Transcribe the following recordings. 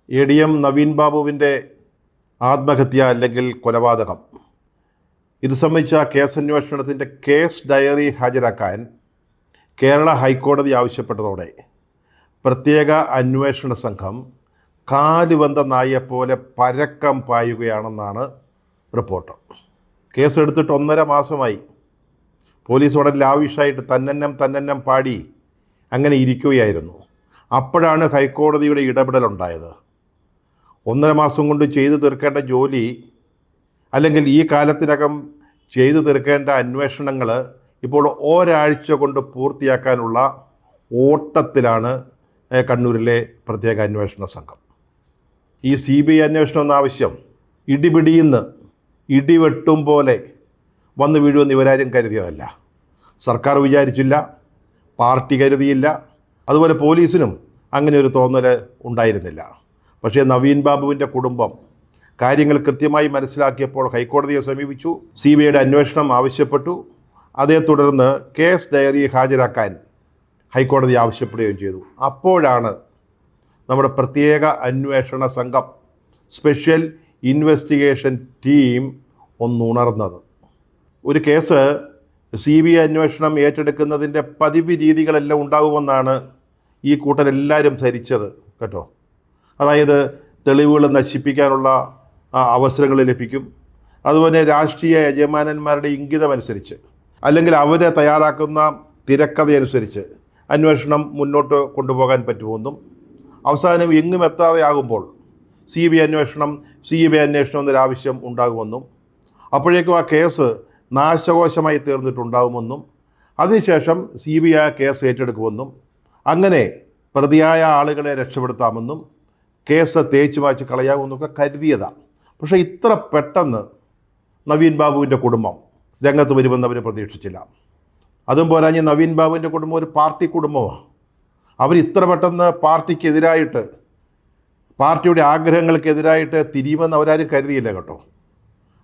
ADM Naveen ബാബുവിൻ്റെ ആത്മഹത്യ അല്ലെങ്കിൽ കൊലപാതകം ഇത് സംബന്ധിച്ച കേസന്വേഷണത്തിൻ്റെ കേസ് ഡയറി ഹാജരാക്കാൻ കേരള ഹൈക്കോടതി ആവശ്യപ്പെട്ടതോടെ പ്രത്യേക അന്വേഷണ സംഘം കാലുവന്ത നായെപ്പോലെ പരക്കം പായുകയാണെന്നാണ് റിപ്പോർട്ട്. കേസെടുത്തിട്ട് 1.5 മാസമായി. പോലീസ് വളരെ ലാവിഷായിട്ട് തന്നെന്നം പാടി അങ്ങനെ ഇരിക്കുകയായിരുന്നു. അപ്പോഴാണ് ഹൈക്കോടതിയുടെ ഇടപെടലുണ്ടായത്. 1.5 മാസം കൊണ്ട് ചെയ്തു തീർക്കേണ്ട ജോലി അല്ലെങ്കിൽ ഈ കാലത്തിനകം ചെയ്തു തീർക്കേണ്ട അന്വേഷണങ്ങൾ ഇപ്പോൾ ഒരാഴ്ച കൊണ്ട് പൂർത്തിയാക്കാനുള്ള ഓട്ടത്തിലാണ് കണ്ണൂരിലെ പ്രത്യേക അന്വേഷണ സംഘം. ഈ CBI അന്വേഷണം എന്ന ആവശ്യം ഇടിപിടിയുന്ന് ഇടിവെട്ടും പോലെ വന്നു വീഴുമെന്ന് ഇവരാരും കരുതിയതല്ല. സർക്കാർ വിചാരിച്ചില്ല, പാർട്ടി കരുതിയില്ല, അതുപോലെ പോലീസിനും അങ്ങനെ ഒരു തോന്നൽ ഉണ്ടായിരുന്നില്ല. പക്ഷേ നവീൻ ബാബുവിൻ്റെ കുടുംബം കാര്യങ്ങൾ കൃത്യമായി മനസ്സിലാക്കിയപ്പോൾ ഹൈക്കോടതിയെ സമീപിച്ചു, CBIയുടെ അന്വേഷണം ആവശ്യപ്പെട്ടു. അതേ തുടർന്ന് കേസ് ഡയറി ഹാജരാക്കാൻ ഹൈക്കോടതി ആവശ്യപ്പെടുകയും ചെയ്തു. അപ്പോഴാണ് നമ്മുടെ പ്രത്യേക അന്വേഷണ സംഘം, സ്പെഷ്യൽ ഇൻവെസ്റ്റിഗേഷൻ ടീം ഒന്നുണർന്നത്. ഒരു കേസ് CBI അന്വേഷണം ഏറ്റെടുക്കുന്നതിൻ്റെ പതിവ് രീതികളെല്ലാം ഉണ്ടാകുമെന്നാണ് ഈ കൂട്ടരെല്ലാവരും ധരിച്ചത് കേട്ടോ. അതായത് തെളിവുകൾ നശിപ്പിക്കാനുള്ള അവസരങ്ങൾ ലഭിക്കും, അതുപോലെ രാഷ്ട്രീയ യജമാനന്മാരുടെ ഇംഗിതമനുസരിച്ച് അല്ലെങ്കിൽ അവർ തയ്യാറാക്കുന്ന തിരക്കഥയനുസരിച്ച് അന്വേഷണം മുന്നോട്ട് കൊണ്ടുപോകാൻ പറ്റുമെന്നും അവസാനം എങ്ങും എത്താതെയാകുമ്പോൾ CBI അന്വേഷണം എന്നൊരാവശ്യം ഉണ്ടാകുമെന്നും അപ്പോഴേക്കും ആ കേസ് നാശകോശമായി തീർന്നിട്ടുണ്ടാകുമെന്നും അതിനുശേഷം CBI കേസ് ഏറ്റെടുക്കുമെന്നും അങ്ങനെ പ്രതിയായ ആളുകളെ രക്ഷപ്പെടുത്താമെന്നും കേസ് തേച്ച് മാച്ച് കളയാമെന്നൊക്കെ കരുതിയതാണ്. പക്ഷേ ഇത്ര പെട്ടെന്ന് നവീൻ ബാബുവിൻ്റെ കുടുംബം രംഗത്ത് വരുമെന്ന് അവർ പ്രതീക്ഷിച്ചില്ല. അതും പോരാഞ്ഞ് നവീൻ ബാബുവിൻ്റെ കുടുംബം ഒരു പാർട്ടി കുടുംബമാണ്. അവരിത്ര പെട്ടെന്ന് പാർട്ടിക്കെതിരായിട്ട്, പാർട്ടിയുടെ ആഗ്രഹങ്ങൾക്കെതിരായിട്ട് തിരിയുമെന്ന് അവരാരും കരുതിയില്ല കേട്ടോ.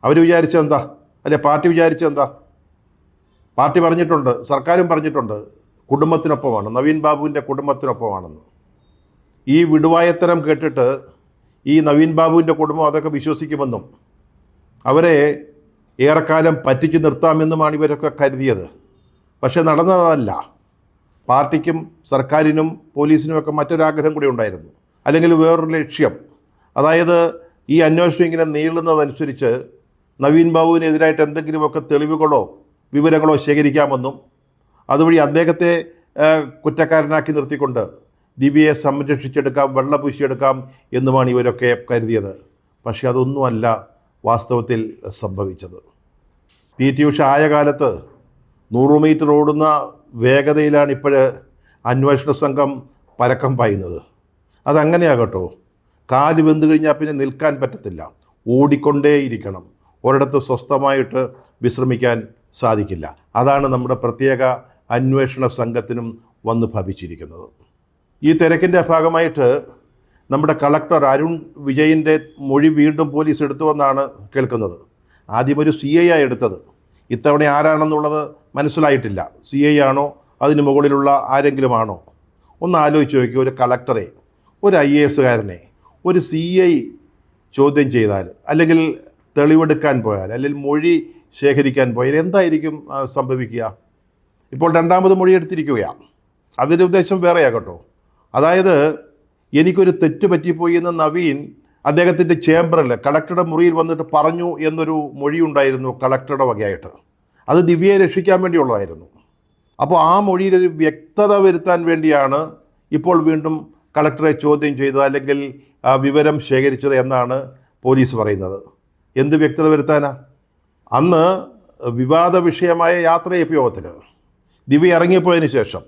അവർ വിചാരിച്ചെന്താ, അല്ലെ പാർട്ടി വിചാരിച്ചെന്താ, പാർട്ടി പറഞ്ഞിട്ടുണ്ട്, സർക്കാരും പറഞ്ഞിട്ടുണ്ട്, കുടുംബത്തിനൊപ്പമാണ്, നവീൻ ബാബുവിൻ്റെ കുടുംബത്തിനൊപ്പമാണെന്ന്. ഈ വിടുവായത്തരം കേട്ടിട്ട് ഈ നവീൻ ബാബുവിൻ്റെ കുടുംബം അതൊക്കെ വിശ്വസിക്കുമെന്നും അവരെ ഏറെക്കാലം പറ്റിച്ചു നിർത്താമെന്നുമാണ് ഇവരൊക്കെ കരുതിയത്. പക്ഷേ നടന്നതല്ല. പാർട്ടിക്കും സർക്കാരിനും പോലീസിനുമൊക്കെ മറ്റൊരാഗ്രഹം കൂടി ഉണ്ടായിരുന്നു, അല്ലെങ്കിൽ വേറൊരു ലക്ഷ്യം. അതായത് ഈ അന്വേഷണം ഇങ്ങനെ നീളുന്നതനുസരിച്ച് നവീൻ ബാബുവിനെതിരായിട്ട് എന്തെങ്കിലുമൊക്കെ തെളിവുകളോ വിവരങ്ങളോ ശേഖരിക്കാമെന്നും അതുവഴി അദ്ദേഹത്തെ കുറ്റക്കാരനാക്കി നിർത്തിക്കൊണ്ട് ദിവ്യയെ സംരക്ഷിച്ചെടുക്കാം, വെള്ളപൂശിയെടുക്കാം എന്നുമാണ് ഇവരൊക്കെ കരുതിയത്. പക്ഷേ അതൊന്നുമല്ല വാസ്തവത്തിൽ സംഭവിച്ചത്. PT ഉഷ ആയ കാലത്ത് 100 മീറ്റർ ഓടുന്ന വേഗതയിലാണ് ഇപ്പോൾ അന്വേഷണ സംഘം പരക്കം പായുന്നത്. അതങ്ങനെയാകട്ടോ. കാല് വെന്ത് കഴിഞ്ഞാൽ പിന്നെ നിൽക്കാൻ പറ്റത്തില്ല, ഓടിക്കൊണ്ടേയിരിക്കണം. ഒരിടത്ത് സ്വസ്ഥമായിട്ട് വിശ്രമിക്കാൻ സാധിക്കില്ല. അതാണ് നമ്മുടെ പ്രത്യേക അന്വേഷണ സംഘത്തിനും വന്ന് ഭവിച്ചിരിക്കുന്നത്. ഈ തിരക്കിൻ്റെ ഭാഗമായിട്ട് നമ്മുടെ കളക്ടർ അരുൺ വിജയിൻ്റെ മൊഴി വീണ്ടും പോലീസ് എടുത്തുവെന്നാണ് കേൾക്കുന്നത്. ആദ്യം ഒരു CI എടുത്തത്. ഇത്തവണ ആരാണെന്നുള്ളത് മനസ്സിലായിട്ടില്ല. CI ആണോ അതിന് മുകളിലുള്ള ആരെങ്കിലും ആണോ? ഒന്ന് ആലോചിച്ച് നോക്കി. ഒരു കളക്ടറെ, ഒരു IAS കാരനെ ഒരു CI ചോദ്യം ചെയ്താൽ, അല്ലെങ്കിൽ തെളിവെടുക്കാൻ പോയാൽ, അല്ലെങ്കിൽ മൊഴി ശേഖരിക്കാൻ പോയാൽ എന്തായിരിക്കും സംഭവിക്കുക? ഇപ്പോൾ 2ാമത് മൊഴി എടുത്തിരിക്കുകയാണ്. അതിൻ്റെ ഉദ്ദേശം വേറെയാകട്ടോ. അതായത് എനിക്കൊരു തെറ്റ് പറ്റിപ്പോയി എന്ന് നവീൻ അദ്ദേഹത്തിൻ്റെ ചേംബറിൽ, കളക്ടറുടെ മുറിയിൽ വന്നിട്ട് പറഞ്ഞു എന്നൊരു മൊഴി ഉണ്ടായിരുന്നു കളക്ടറുടെ വകയായിട്ട്. അത് ദിവ്യയെ രക്ഷിക്കാൻ വേണ്ടിയുള്ളതായിരുന്നു. അപ്പോൾ ആ മൊഴിയിലൊരു വ്യക്തത വരുത്താൻ വേണ്ടിയാണ് ഇപ്പോൾ വീണ്ടും കളക്ടറെ ചോദ്യം ചെയ്തത്, അല്ലെങ്കിൽ വിവരം ശേഖരിച്ചത് എന്നാണ് പോലീസ് പറയുന്നത്. എന്ത് വ്യക്തത വരുത്താനാ? അന്ന് വിവാദ വിഷയമായ യാത്രയപ്പ് യോഗത്തിൽ ദിവ്യ ഇറങ്ങിപ്പോയതിന് ശേഷം,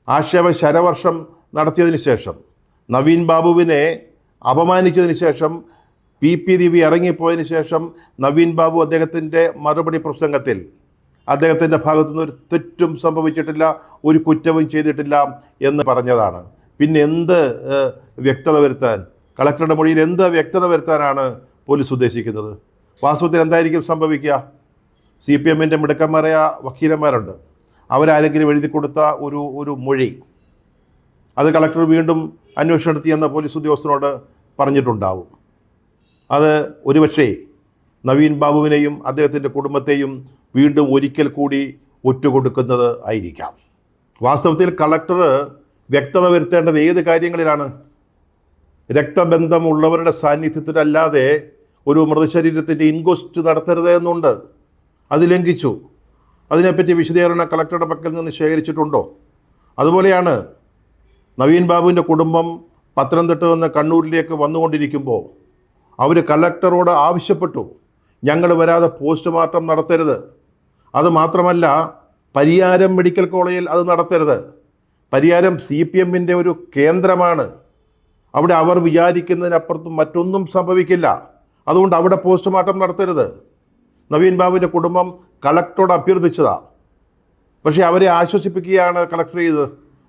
ആക്ഷേപ ശരവർഷം നടത്തിയതിന് ശേഷം, നവീൻ ബാബുവിനെ അപമാനിച്ചതിന് ശേഷം, PP ദിവ്യ ഇറങ്ങിപ്പോയതിന് ശേഷം നവീൻ ബാബു അദ്ദേഹത്തിൻ്റെ മറുപടി പ്രസംഗത്തിൽ അദ്ദേഹത്തിൻ്റെ ഭാഗത്തുനിന്ന് ഒരു തെറ്റും സംഭവിച്ചിട്ടില്ല, ഒരു കുറ്റവും ചെയ്തിട്ടില്ല എന്ന് പറഞ്ഞതാണ്. പിന്നെ എന്ത് വ്യക്തത വരുത്താൻ, കളക്ടറുടെ മൊഴിയിൽ എന്ത് വ്യക്തത വരുത്താനാണ് പോലീസ് ഉദ്ദേശിക്കുന്നത്? വാസ്തവത്തിൽ എന്തായിരിക്കും സംഭവിക്കുക? CPMൻ്റെ മിടുക്കന്മാരായ വക്കീലന്മാരുണ്ട്, അവരാരെങ്കിലും എഴുതി കൊടുത്ത ഒരു മൊഴി അത് കളക്ടർ വീണ്ടും അന്വേഷണം നടത്തിയെന്ന പോലീസ് ഉദ്യോഗസ്ഥനോട് പറഞ്ഞിട്ടുണ്ടാവും. അത് ഒരുപക്ഷേ നവീൻ ബാബുവിനെയും അദ്ദേഹത്തിൻ്റെ കുടുംബത്തെയും വീണ്ടും ഒരിക്കൽ കൂടി ഒറ്റുകൊടുക്കുന്നത് ആയിരിക്കാം. വാസ്തവത്തിൽ കളക്ടർ വ്യക്തത വരുത്തേണ്ടത് ഏത് കാര്യങ്ങളിലാണ്? രക്തബന്ധമുള്ളവരുടെ സാന്നിധ്യത്തിലല്ലാതെ ഒരു മൃതശരീരത്തിൻ്റെ ഇൻക്വസ്റ്റ് നടത്തരുത് എന്നുണ്ട്. അത് ലംഘിച്ചു. അതിനെപ്പറ്റി വിശദീകരണം കളക്ടറുടെ പക്കൽ നിന്ന് ശേഖരിച്ചിട്ടുണ്ടോ? അതുപോലെയാണ് നവീൻ ബാബുവിൻ്റെ കുടുംബം പത്തനംതിട്ട നിന്ന് കണ്ണൂരിലേക്ക് വന്നുകൊണ്ടിരിക്കുമ്പോൾ അവർ കളക്ടറോട് ആവശ്യപ്പെട്ടു, ഞങ്ങൾ വരാതെ പോസ്റ്റ്മോർട്ടം നടത്തരുത്. അതുമാത്രമല്ല, പരിയാരം മെഡിക്കൽ കോളേജിൽ അത് നടത്തരുത്. പരിയാരം CPMൻ്റെ ഒരു കേന്ദ്രമാണ്. അവിടെ അവർ വിചാരിക്കുന്നതിനപ്പുറത്തും മറ്റൊന്നും സംഭവിക്കില്ല. അതുകൊണ്ട് അവിടെ പോസ്റ്റ്മോർട്ടം നടത്തരുത്. നവീൻ ബാബുവിൻ്റെ കുടുംബം കളക്ടറോട് അഭ്യർത്ഥിച്ചതാണ്. പക്ഷേ അവരെ ആശ്വസിപ്പിക്കുകയാണ് കളക്ടർ ചെയ്തത്.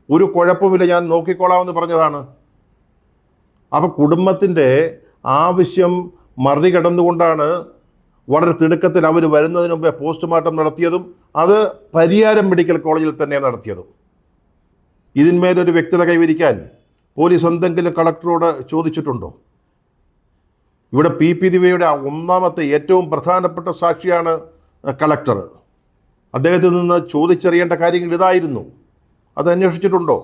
ഒരു കുഴപ്പമില്ല, ഞാൻ നോക്കിക്കോളാമെന്ന് പറഞ്ഞതാണ്. അപ്പോൾ കുടുംബത്തിൻ്റെ ആവശ്യം മറികടന്നുകൊണ്ടാണ് വളരെ തിടുക്കത്തിൽ അവർ വരുന്നതിന് മുമ്പേ പോസ്റ്റ്മോർട്ടം നടത്തിയതും അത് പരിയാരം മെഡിക്കൽ കോളേജിൽ തന്നെ നടത്തിയതും. ഇതിന്മേലൊരു വ്യക്തത കൈവരിക്കാൻ പോലീസ് എന്തെങ്കിലും കളക്ടറോട് ചോദിച്ചിട്ടുണ്ടോ? ഇവിടെ PP ദിവ്യയുടെ ഒന്നാമത്തെ ഏറ്റവും പ്രധാനപ്പെട്ട സാക്ഷിയാണ് കളക്ടർ. അദ്ദേഹത്തിൽ നിന്ന് ചോദിച്ചറിയേണ്ട കാര്യങ്ങൾ ഇതായിരുന്നു. അത് അന്വേഷിച്ചിട്ടുണ്ടോ?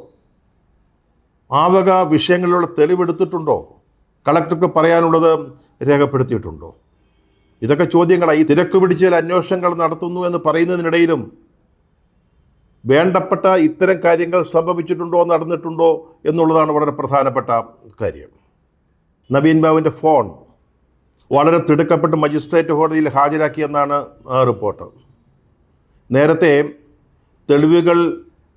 ആ വക വിഷയങ്ങളിലുള്ള തെളിവെടുത്തിട്ടുണ്ടോ? കളക്ടർക്ക് പറയാനുള്ളത് രേഖപ്പെടുത്തിയിട്ടുണ്ടോ? ഇതൊക്കെ ചോദ്യങ്ങളായി. തിരക്ക് പിടിച്ച അന്വേഷണങ്ങൾ നടത്തുന്നു എന്ന് പറയുന്നതിനിടയിലും വേണ്ടപ്പെട്ട ഇത്തരം കാര്യങ്ങൾ സംഭവിച്ചിട്ടുണ്ടോ, നടന്നിട്ടുണ്ടോ എന്നുള്ളതാണ് വളരെ പ്രധാനപ്പെട്ട കാര്യം. നവീൻ ബാബുവിൻ്റെ ഫോൺ വളരെ തിടുക്കപ്പെട്ട് മജിസ്ട്രേറ്റ് കോടതിയിൽ ഹാജരാക്കിയെന്നാണ് റിപ്പോർട്ട്. നേരത്തെ തെളിവുകൾ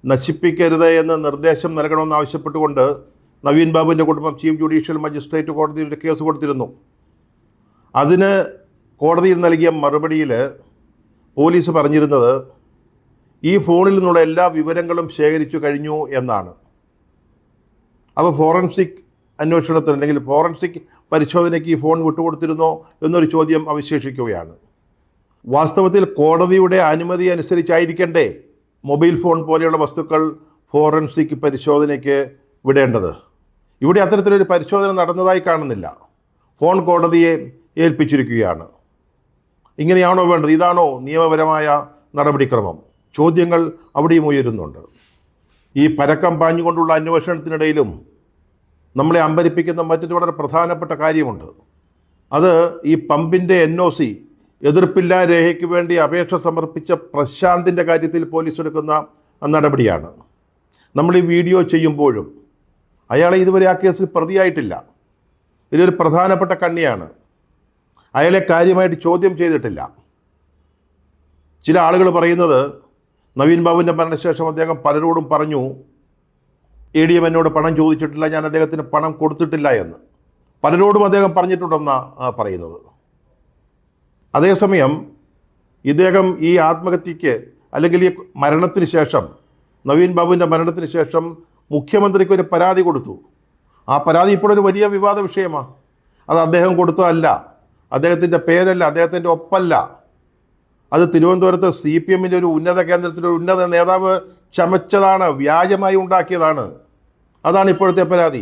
നശിപ്പിക്കരുത് എന്ന് നിർദ്ദേശം നൽകണമെന്ന് ആവശ്യപ്പെട്ടുകൊണ്ട് നവീൻ ബാബുവിൻ്റെ കുടുംബം ചീഫ് ജുഡീഷ്യൽ മജിസ്ട്രേറ്റ് കോടതിയിൽ ഒരു കേസ് കൊടുത്തിരുന്നു. അതിന് കോടതിയിൽ നൽകിയ മറുപടിയിൽ പോലീസ് പറഞ്ഞിരുന്നത് ഈ ഫോണിൽ നിന്നുള്ള എല്ലാ വിവരങ്ങളും ശേഖരിച്ചു കഴിഞ്ഞു എന്നാണ്. അപ്പോൾ ഫോറൻസിക് അന്വേഷണത്തിന് അല്ലെങ്കിൽ ഫോറൻസിക് പരിശോധനയ്ക്ക് ഈ ഫോൺ വിട്ടുകൊടുത്തിരുന്നോ എന്നൊരു ചോദ്യം അവശേഷിക്കുകയാണ്. വാസ്തവത്തിൽ കോടതിയുടെ അനുമതി അനുസരിച്ചായിരിക്കണ്ടേ മൊബൈൽ ഫോൺ പോലെയുള്ള വസ്തുക്കൾ ഫോറൻസിക് പരിശോധനയ്ക്ക് വിടേണ്ടത്? ഇവിടെ അത്തരത്തിലൊരു പരിശോധന നടന്നതായി കാണുന്നില്ല. ഫോൺ കോടതിയെ ഏൽപ്പിച്ചിരിക്കുകയാണ്. ഇങ്ങനെയാണോ വേണ്ടത്? ഇതാണോ നിയമപരമായ നടപടിക്രമം? ചോദ്യങ്ങൾ അവിടെയും ഉയരുന്നുണ്ട്. ഈ പരക്കം പാഞ്ഞുകൊണ്ടുള്ള അന്വേഷണത്തിനിടയിലും നമ്മളെ അമ്പരിപ്പിക്കുന്ന മറ്റൊരു വളരെ പ്രധാനപ്പെട്ട കാര്യമുണ്ട്. അത് ഈ പമ്പിൻ്റെ NOC എതിർപ്പില്ലാ രേഖയ്ക്ക് വേണ്ടി അപേക്ഷ സമർപ്പിച്ച പ്രശാന്തിൻ്റെ കാര്യത്തിൽ പോലീസ് എടുക്കുന്ന നടപടിയാണ്. നമ്മൾ ഈ വീഡിയോ ചെയ്യുമ്പോഴും അയാളെ ഇതുവരെ ആ കേസിൽ പ്രതിയായിട്ടില്ല. ഇതൊരു പ്രധാനപ്പെട്ട കണ്ണിയാണ്. അയാളെ കാര്യമായിട്ട് ചോദ്യം ചെയ്തിട്ടില്ല. ചില ആളുകൾ പറയുന്നത് നവീൻ ബാബുവിൻ്റെ മരണശേഷം അദ്ദേഹം പലരോടും പറഞ്ഞു ADM എന്നോട് പണം ചോദിച്ചിട്ടില്ല, ഞാൻ അദ്ദേഹത്തിന് പണം കൊടുത്തിട്ടില്ല എന്ന് പലരോടും അദ്ദേഹം പറഞ്ഞിട്ടുണ്ടെന്നാണ് പറയുന്നത്. അതേസമയം ഇദ്ദേഹം ഈ ആത്മഹത്യക്ക് അല്ലെങ്കിൽ ഈ മരണത്തിന് ശേഷം നവീൻ ബാബുവിൻ്റെ മരണത്തിന് ശേഷം മുഖ്യമന്ത്രിക്ക് ഒരു പരാതി കൊടുത്തു. ആ പരാതി ഇപ്പോഴൊരു വലിയ വിവാദ വിഷയമാണ്. അത് അദ്ദേഹം കൊടുത്തതല്ല, അദ്ദേഹത്തിൻ്റെ പേരല്ല, അദ്ദേഹത്തിൻ്റെ ഒപ്പല്ല. അത് തിരുവനന്തപുരത്ത് CPMൻ്റെ ഒരു ഉന്നത കേന്ദ്രത്തിലെ ഒരു ഉന്നത നേതാവ് ചമച്ചതാണ്, വ്യാജമായി ഉണ്ടാക്കിയതാണ്. അതാണ് ഇപ്പോഴത്തെ പരാതി.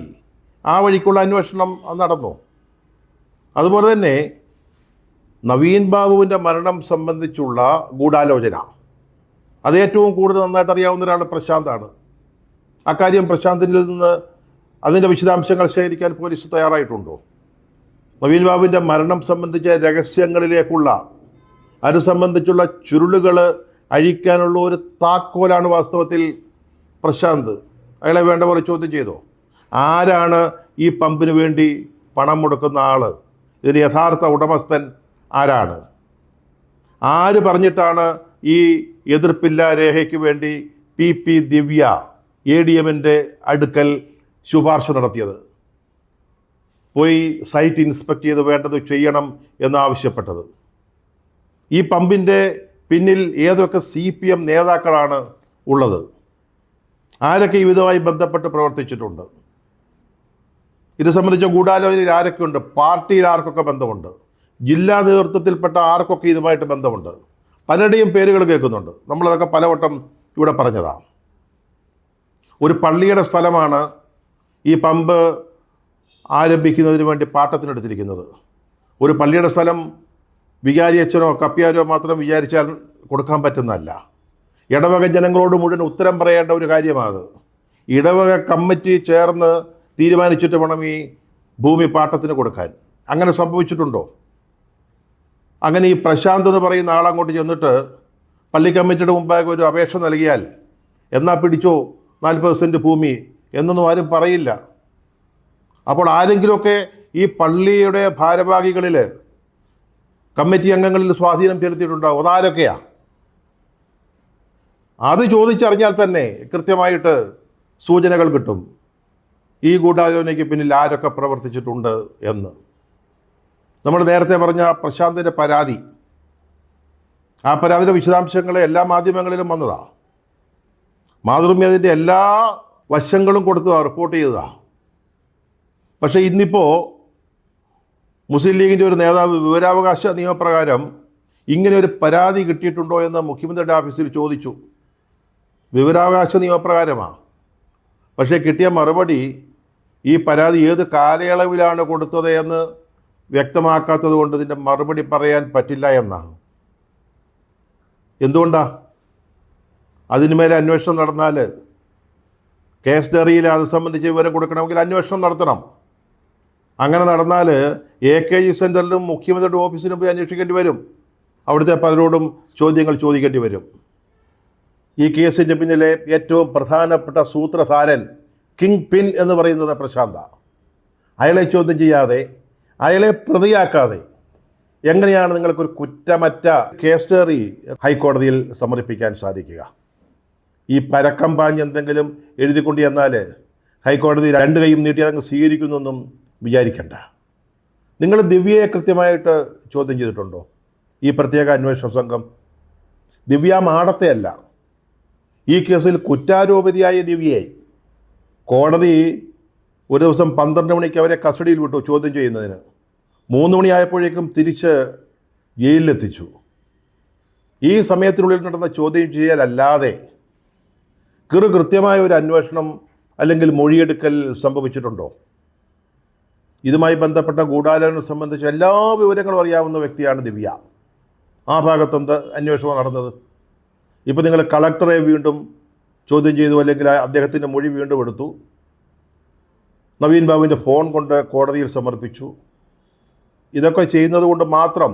ആ വഴിക്കുള്ള അന്വേഷണം നടന്നു. അതുപോലെ തന്നെ നവീൻ ബാബുവിൻ്റെ മരണം സംബന്ധിച്ചുള്ള ഗൂഢാലോചന അത് ഏറ്റവും കൂടുതൽ നന്നായിട്ട് അറിയാവുന്ന ഒരാൾ പ്രശാന്താണ്. അക്കാര്യം പ്രശാന്തിൽ നിന്ന് അതിൻ്റെ വിശദാംശങ്ങൾ ശേഖരിക്കാൻ പോലീസ് തയ്യാറായിട്ടുണ്ടോ? നവീൻ ബാബുവിൻ്റെ മരണം സംബന്ധിച്ച രഹസ്യങ്ങളിലേക്കുള്ള അത് സംബന്ധിച്ചുള്ള ചുരുളുകൾ അഴിക്കാനുള്ള ഒരു താക്കോലാണ് വാസ്തവത്തിൽ പ്രശാന്ത്. അയാളെ വേണ്ട പോലെ ചോദ്യം ചെയ്തോ? ആരാണ് ഈ പമ്പിന് വേണ്ടി പണം മുടക്കുന്ന ആൾ? ഇതിന് യഥാർത്ഥ ഉടമസ്ഥൻ ആരാണ്? ആര് പറഞ്ഞിട്ടാണ് ഈ എതിർപ്പില്ലാ രേഖയ്ക്ക് വേണ്ടി PP ദിവ്യ ADMൻ്റെ അടുക്കൽ ശുപാർശ നടത്തിയത്? പോയി സൈറ്റ് ഇൻസ്പെക്ട് ചെയ്ത് വേണ്ടത് ചെയ്യണം എന്നാവശ്യപ്പെട്ടത്? ഈ പമ്പിൻ്റെ പിന്നിൽ ഏതൊക്കെ CPM നേതാക്കളാണ് ഉള്ളത്? ആരൊക്കെ ഇതുമായി ബന്ധപ്പെട്ട് പ്രവർത്തിച്ചിട്ടുണ്ട്? ഇത് സംബന്ധിച്ച ഗൂഢാലോചനയിൽ ആരൊക്കെയുണ്ട്? പാർട്ടിയിൽ ആർക്കൊക്കെ ബന്ധമുണ്ട്? ജില്ലാ നേതൃത്വത്തിൽപ്പെട്ട ആർക്കൊക്കെ ഇതുമായിട്ട് ബന്ധമുണ്ട്? പലരുടെയും പേരുകൾ കേൾക്കുന്നുണ്ട്. നമ്മളതൊക്കെ പലവട്ടം ഇവിടെ പറഞ്ഞതാണ്. ഒരു പള്ളിയുടെ സ്ഥലമാണ് ഈ പമ്പ് ആരംഭിക്കുന്നതിന് വേണ്ടി പാട്ടത്തിനെടുത്തിരിക്കുന്നത്. ഒരു പള്ളിയുടെ സ്ഥലം വികാരി അച്ഛനോ കപ്പ്യാരോ മാത്രം വിചാരിച്ചാൽ കൊടുക്കാൻ പറ്റുന്നതല്ല. ഇടവക ജനങ്ങളോട് മുഴുവൻ ഉത്തരം പറയേണ്ട ഒരു കാര്യമാണ്. ഇടവക കമ്മിറ്റി ചേർന്ന് തീരുമാനിച്ചിട്ട് വേണം ഈ ഭൂമി പാട്ടത്തിന് കൊടുക്കാൻ. അങ്ങനെ സംഭവിച്ചിട്ടുണ്ടോ? അങ്ങനെ ഈ പ്രശാന്ത് എന്ന് പറയുന്ന ആളങ്ങോട്ട് ചെന്നിട്ട് പള്ളി കമ്മിറ്റിയുടെ മുമ്പാകെ ഒരു അപേക്ഷ നൽകിയാൽ എന്നാ പിടിച്ചോ 40 സെൻറ്റ് ഭൂമി എന്നൊന്നും ആരും പറയില്ല. അപ്പോൾ ആരെങ്കിലുമൊക്കെ ഈ പള്ളിയുടെ ഭാരവാഹികളിൽ കമ്മിറ്റി അംഗങ്ങളിൽ സ്വാധീനം ചെലുത്തിയിട്ടുണ്ടാവും. അതാരൊക്കെയാ? അത് ചോദിച്ചറിഞ്ഞാൽ തന്നെ കൃത്യമായിട്ട് സൂചനകൾ കിട്ടും ഈ ഗൂഢാലോചനയ്ക്ക് പിന്നിൽ ആരൊക്കെ പ്രവർത്തിച്ചിട്ടുണ്ട് എന്ന്. നമ്മൾ നേരത്തെ പറഞ്ഞ പ്രശാന്തിൻ്റെ പരാതി, ആ പരാതിയുടെ വിശദാംശങ്ങൾ എല്ലാ മാധ്യമങ്ങളിലും വന്നതാണ്. മാതൃഭൂമി അതിൻ്റെ എല്ലാ വശങ്ങളും കൊടുത്തതാണ്, റിപ്പോർട്ട് ചെയ്തതാണ്. പക്ഷേ ഇന്നിപ്പോൾ മുസ്ലിം ലീഗിൻ്റെ ഒരു നേതാവ് വിവരാവകാശ നിയമപ്രകാരം ഇങ്ങനെ ഒരു പരാതി കിട്ടിയിട്ടുണ്ടോ എന്ന് മുഖ്യമന്ത്രിയുടെ ഓഫീസിൽ ചോദിച്ചു. വിവരാവകാശ നിയമപ്രകാരമാണ്. പക്ഷേ കിട്ടിയ മറുപടി ഈ പരാതി ഏത് കാലയളവിലാണ് കൊടുത്തത് എന്ന് വ്യക്തമാക്കാത്തത് കൊണ്ട് ഇതിൻ്റെ മറുപടി പറയാൻ പറ്റില്ല എന്നാണ്. എന്തുകൊണ്ടാണ്? അതിനുമേലെ അന്വേഷണം നടന്നാൽ കേസ് ഡയറിയിൽ അത് സംബന്ധിച്ച് വിവരം കൊടുക്കണമെങ്കിൽ അന്വേഷണം നടത്തണം. അങ്ങനെ നടന്നാൽ AKG സെൻറ്ററിലും മുഖ്യമന്ത്രിയുടെ ഓഫീസിലും പോയി അന്വേഷിക്കേണ്ടി വരും. അവിടുത്തെ പലരോടും ചോദ്യങ്ങൾ ചോദിക്കേണ്ടി വരും. ഈ കേസിൻ്റെ പിന്നിലെ ഏറ്റവും പ്രധാനപ്പെട്ട സൂത്രധാരൻ, കിങ് പിൻ എന്ന് പറയുന്നത് പ്രശാന്താണ്. അയാളെ ചോദ്യം ചെയ്യാതെ, അയാളെ പ്രതിയാക്കാതെ എങ്ങനെയാണ് നിങ്ങൾക്കൊരു കുറ്റമറ്റ കേസ് ഡയറി ഹൈക്കോടതിയിൽ സമർപ്പിക്കാൻ സാധിക്കുക? ഈ പരക്കം പാഞ്ഞ് എന്തെങ്കിലും എഴുതിക്കൊണ്ട് ചെന്നാൽ ഹൈക്കോടതി 2 കൈയും നീട്ടി അതങ്ങ് സ്വീകരിക്കുന്നൊന്നും വിചാരിക്കണ്ട. നിങ്ങൾ ദിവ്യയെ കൃത്യമായിട്ട് ചോദ്യം ചെയ്തിട്ടുണ്ടോ? ഈ പ്രത്യേക അന്വേഷണ സംഘം ദിവ്യ മാടത്തെയല്ല, ഈ കേസിൽ കുറ്റാരോപിതയായ ദിവ്യയെ കോടതി ഒരു ദിവസം 12 മണിക്ക് അവരെ കസ്റ്റഡിയിൽ വിട്ടു ചോദ്യം ചെയ്യുന്നതിന്. 3 മണിയായപ്പോഴേക്കും തിരിച്ച് ജയിലിലെത്തിച്ചു. ഈ സമയത്തിനുള്ളിൽ നടന്ന ചോദ്യം ചെയ്യലല്ലാതെ കൃത്യമായ ഒരു അന്വേഷണം അല്ലെങ്കിൽ മൊഴിയെടുക്കൽ സംഭവിച്ചിട്ടുണ്ടോ? ഇതുമായി ബന്ധപ്പെട്ട ഗൂഢാലോചന സംബന്ധിച്ച് എല്ലാ വിവരങ്ങളും അറിയാവുന്ന വ്യക്തിയാണ് ദിവ്യ. ആ ഭാഗത്തെന്ത് അന്വേഷണം നടന്നത്? ഇപ്പോൾ നിങ്ങൾ കളക്ടറെ വീണ്ടും ചോദ്യം ചെയ്തു, അല്ലെങ്കിൽ അദ്ദേഹത്തിൻ്റെ മൊഴി വീണ്ടും എടുത്തു. നവീൻ ബാബുവിൻ്റെ ഫോൺ കൊണ്ട് കോടതിയിൽ സമർപ്പിച്ചു. ഇതൊക്കെ ചെയ്യുന്നത് കൊണ്ട് മാത്രം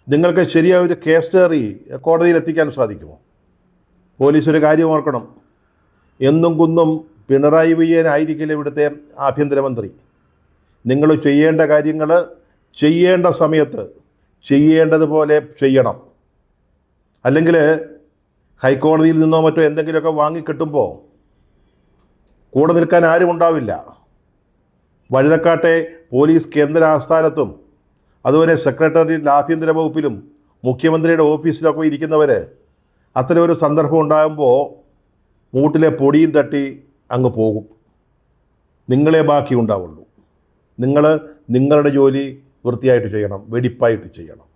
നിങ്ങൾക്ക് ശരിയായ ഒരു കേസ് ഡയറി കോടതിയിൽ എത്തിക്കാൻ സാധിക്കുമോ? പോലീസ് ഒരു കാര്യം ഓർക്കണം, എന്നും കുന്നും പിണറായി വിജയൻ ആയിരിക്കില്ല ഇവിടുത്തെ ആഭ്യന്തരമന്ത്രി. നിങ്ങൾ ചെയ്യേണ്ട കാര്യങ്ങൾ ചെയ്യേണ്ട സമയത്ത് ചെയ്യേണ്ടതുപോലെ ചെയ്യണം. അല്ലെങ്കിൽ ഹൈക്കോടതിയിൽ നിന്നോ മറ്റോ എന്തെങ്കിലുമൊക്കെ വാങ്ങിക്കിട്ടുമ്പോൾ കൂടെ നിൽക്കാൻ ആരും ഉണ്ടാവില്ല. വഴുതക്കാട്ടെ പോലീസ് കേന്ദ്ര ആസ്ഥാനത്തും അതുപോലെ സെക്രട്ടേറിയറ്റ് ആഭ്യന്തര വകുപ്പിലും മുഖ്യമന്ത്രിയുടെ ഓഫീസിലൊക്കെ ഇരിക്കുന്നവർ അത്തരം ഒരു സന്ദർഭം ഉണ്ടാകുമ്പോൾ മൂട്ടിലെ പൊടിയും തട്ടി അങ്ങ് പോകും. നിങ്ങളെ ബാക്കി ഉണ്ടാവുള്ളൂ. നിങ്ങൾ നിങ്ങളുടെ ജോലി വൃത്തിയായിട്ട് ചെയ്യണം, വെടിപ്പായിട്ട് ചെയ്യണം.